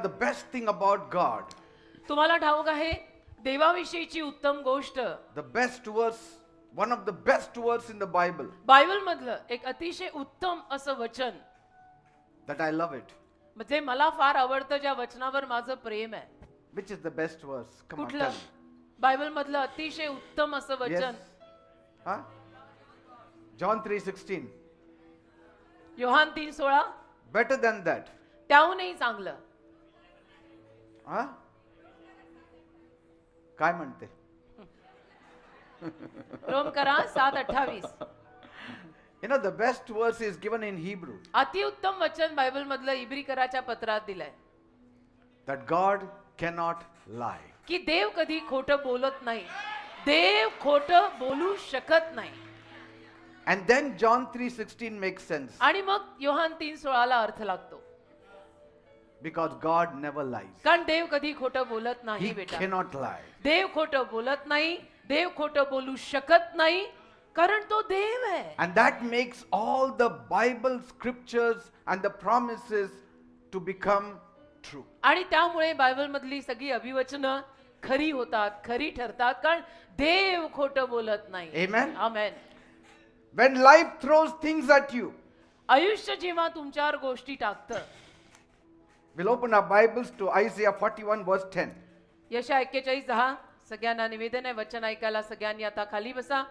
The best thing about God, तुम्हाला ठाऊक आहे देवाविषयीची उत्तम गोष्ट, the best verse, one of the best verse in the Bible, Bible मधलं एक अतिशय उत्तम असं वचन, that I love it. म्हणजे मला फार आवडतं, ज्या वचनावर माझं प्रेम आहे. Which is the best verse? Come on, कुठलं? tell me. बायबल मधलं अतिशय उत्तम असं वचन. Yes. Huh? John 3:16. Yohan 3:16. Better than that. त्याहूनही चांगलं. Huh? काय म्हणते? रोम करा 7:28. You know, the best verse is given in Hebrew. अतिउत्तम वचन बायबल मधलं इब्रिकराच्या पत्रात दिलंय, That God cannot lie. की देव कधी खोटं बोलत नाही. देव खोटं बोलू शकत नाही. And then John 3:16 makes sense. आणि मग योहान 3:16 ला अर्थ लागतो. Because God never lies. कारण देव कधी खोटं बोलत नाही He बेटा. cannot lie. देव खोटं बोलत नाही. देव खोटं बोलू शकत नाही, कारण तो देव आहे. And that makes all the Bible scriptures and the promises to become true. आणि त्यामुळे बायबल मधली सगळी अभिवचनं खरी होतात, खरी ठरतात, कारण देव खोटं बोलत नाही. Amen. Amen. When life throws things at you, आयुष्य जेव्हा तुमच्यावर गोष्टी टाकतं. we'll open our Bibles to Isaiah 41 verse 10. यशा 41:10. सगळ्यांना निवेदन आहे, वचन ऐकायला सगळ्यांनी आता खाली बसा.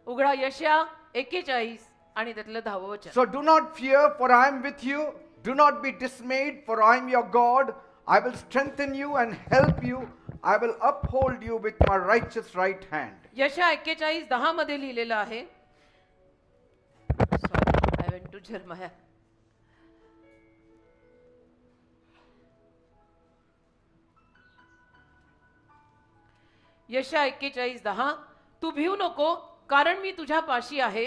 उघडा यशा 41 आणि त्यातलं 10वं वचन. So do not fear, for I am with you. Do not be dismayed, for I am your God. I will strengthen you and help you. I will uphold you with my righteous right hand. यशा 41:10 मध्ये लिहिलेलं आहे. Sorry, I went to Jeremiah. यशा 41:10. तू भिवू नको, कारण मी तुझ्या पाशी आहे.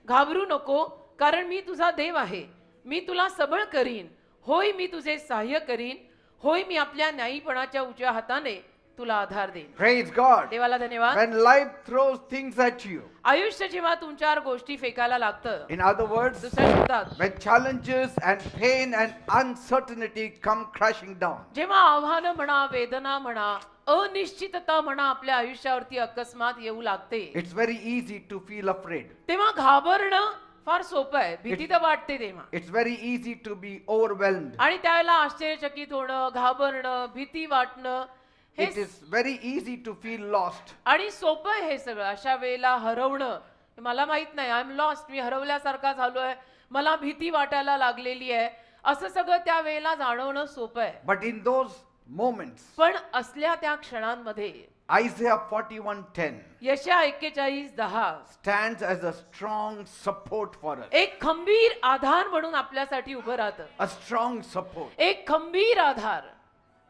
घाबरू नको, कारण मी तुझा देव आहे. मी तुला सबळ करीन. होय, मी तुझे सहाय्य करीन. होय, मी आपल्या न्यायीपणाच्या उजव्या हाताने तुला आधार देईन. Praise God. देवाला धन्यवाद. When life throws things at you, आयुष्य जेव्हा तुमच्यावर गोष्टी फेकायला लागतं, in other words, दुसऱ्या शब्दात when challenges and pain and uncertainty come crashing down, जेव्हा आव्हानं म्हणा, वेदना म्हणा, अनिश्चितता म्हणा आपल्या आयुष्यावरती अकस्मात येऊ लागते, it's very easy to feel afraid. तेव्हा घाबरणं फार सोपं आहे. भीती तर वाटते तेव्हा, It's very easy to be overwhelmed. आणि त्यावेळेला आश्चर्यचकित होणं, घाबरणं, भीती वाटणं, It is very easy to feel lost. आणि सोपं आहे हे सगळं. अशा वेळेला हरवणं, मला माहित नाही, आय एम लॉस्ट, मी हरवल्यासारखा झालोय, मला भीती वाटायला लागलेली आहे, असं सगळं त्या वेळेला जाणवणं सोपं आहे. But in those moments, पण असल्या त्या क्षणांमध्ये Isaiah 41:10 यशा 41:10 stands as a strong support for us. एक खंबीर आधार म्हणून आपल्यासाठी उभं राहतं. A strong support. एक खंबीर आधार.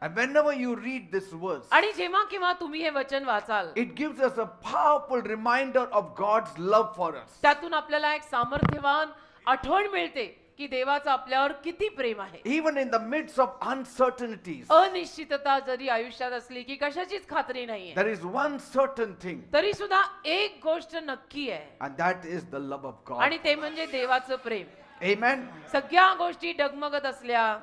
And whenever you read this verse, आणि जेव्हा केव्हा तुम्ही हे वचन वाचाल, it gives us a powerful reminder of God's love for us. त्यातून आपल्याला एक सामर्थ्यवान आठवण मिळते की देवाचं आपल्यावर किती प्रेम आहे. Even in the midst of uncertainties, अनिश्चितता जरी आयुष्यात असली की कशाचीच खात्री नाहीये, there is one certain thing, तरी सुद्धा एक गोष्ट नक्की आहे, and that is the love of God. आणि ते म्हणजे देवाचं प्रेम. Amen. सगळ्या गोष्टी डगमगत असल्या,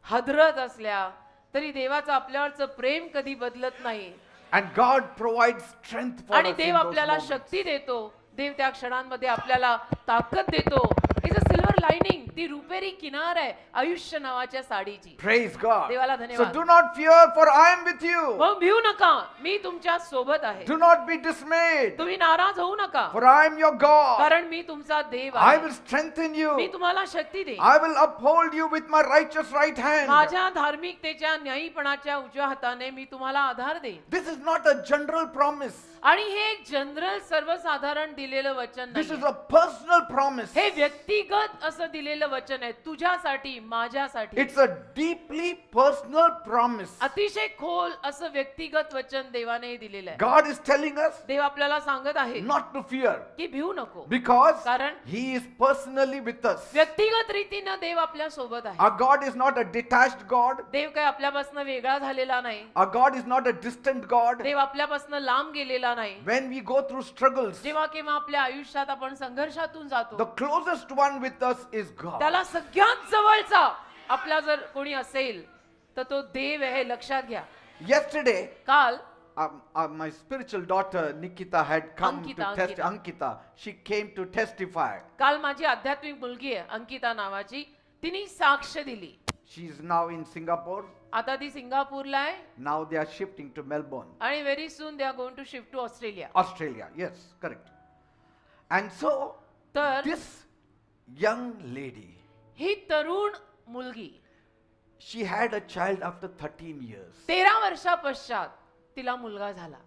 हादरत असल्या, तरी देवाचं आपल्यावरचं प्रेम कधी बदलत नाही. And God provides strength for आणि us in देव those आपल्याला moments. शक्ती देतो. देव त्या क्षणांमध्ये आपल्याला ताकद देतो. इट्स अ सिल्वर लाइनिंग, ती रुपेरी किनार आहे आयुष्य नावाच्या साडीची. Praise God. देवाला So धन्यवाद. do not fear, for I am with you. मग भिवू नका, मी तुमच्या सोबत आहे. Do not be dismayed, तुम्ही नाराज होऊ नका, for I am your God. कारण मी तुमचा देव I आहे. will strengthen me you. तुम्हाला शक्ती देईन. I will uphold you with my righteous right hand. माझ्या धार्मिकतेच्या न्यायीपणाच्या उजव्या हाताने मी तुम्हाला आधार देईन. This is not a general promise. आणि हे एक जनरल सर्वसाधारण दिलेलं वचन This is नाही, a personal promise. हे व्यक्तिगत असं दिलेलं वचन आहे, तुझ्यासाठी, माझ्यासाठी. It's a deeply personal promise. अतिशय खोल असं व्यक्तिगत वचन देवाने दिलेलं आहे. God is telling us देव आपल्याला सांगत आहे not to fear, की भिवू नको, because कारण He is personally with us. व्यक्तिगत रीतीनं देव आपल्या सोबत आहे. Our God is not a detached God. देव काय आपल्यापासून वेगळा झालेला नाही. Our God is not a distant God. देव आपल्यापासून लांब गेलेला नाही. When we go through struggles, जेव्हा केव्हा आपल्या आयुष्यात आपण संघर्षातून जातो, the closest one with us is God. त्याला सगळ्यात जवळचा आपला जर कोणी असेल तर तो देव आहे लक्षात घ्या. Yesterday, काल my spiritual daughter Nikita had come Ankita, to test. Ankita. Ankita, she came to testify. काल माझी आध्यात्मिक मुलगी आहे अंकिता नावाची, तिने साक्ष दिली. She is now in Singapore. आता ती सिंगापूरला आहे Now they are shifting to Melbourne, आणि very soon they are going to shift to Australia. Australia. Yes, correct. And so तर this young lady, ही तरुण मुलगी she had a child after 13 years. 13 वर्षापश्चात तिला मुलगा झाला.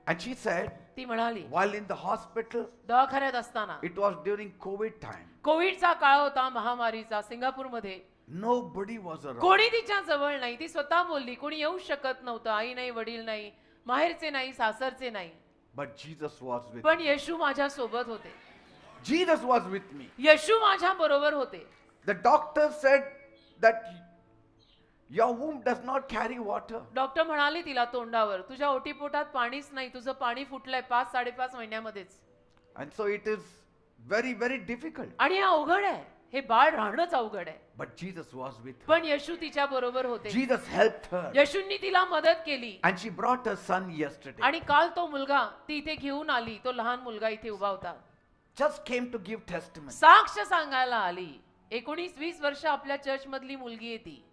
And she said, ती म्हणाली while in the hospital, दवाखान्यात असताना, it was during COVID time. कोविडचा काळ होता, महामारीचा, सिंगापूरमध्ये Nobody was around. कोणी तिच्या जवळ नाही. ती स्वतः बोलली कोणी येऊ शकत नव्हतं, आई नाही, वडील नाही, माहेरचे नाही, सासरचे नाही, But Jesus was with पण येशू माझ्या सोबत होते. Jesus was with me. येशू माझ्या बरोबर होते. The doctor said that your womb does not carry water. Doctor म्हणाले तिला तोंडावर, तुझ्या ओटीपोटात पाणीच नाही, तुझं पाणी फुटलंय 5-5.5 महिन्यामध्येच. And so it is very, very difficult. आणि हे अवघड आहे, हे बाळ राहणंच अवघड आहे. But Jesus was with her. पण येशू तिच्या बरोबर होते. Jesus helped her. येशूंनी तिला मदत केली. And she brought her son yesterday. आणि काल तो मुलगा ती इथे घेऊन आली. तो लहान मुलगा इथे उभा होता, Just came to give testimony. साक्ष सांगायला आली. 19-20 वर्ष आपल्या चर्च मधली मुलगी आहे ती.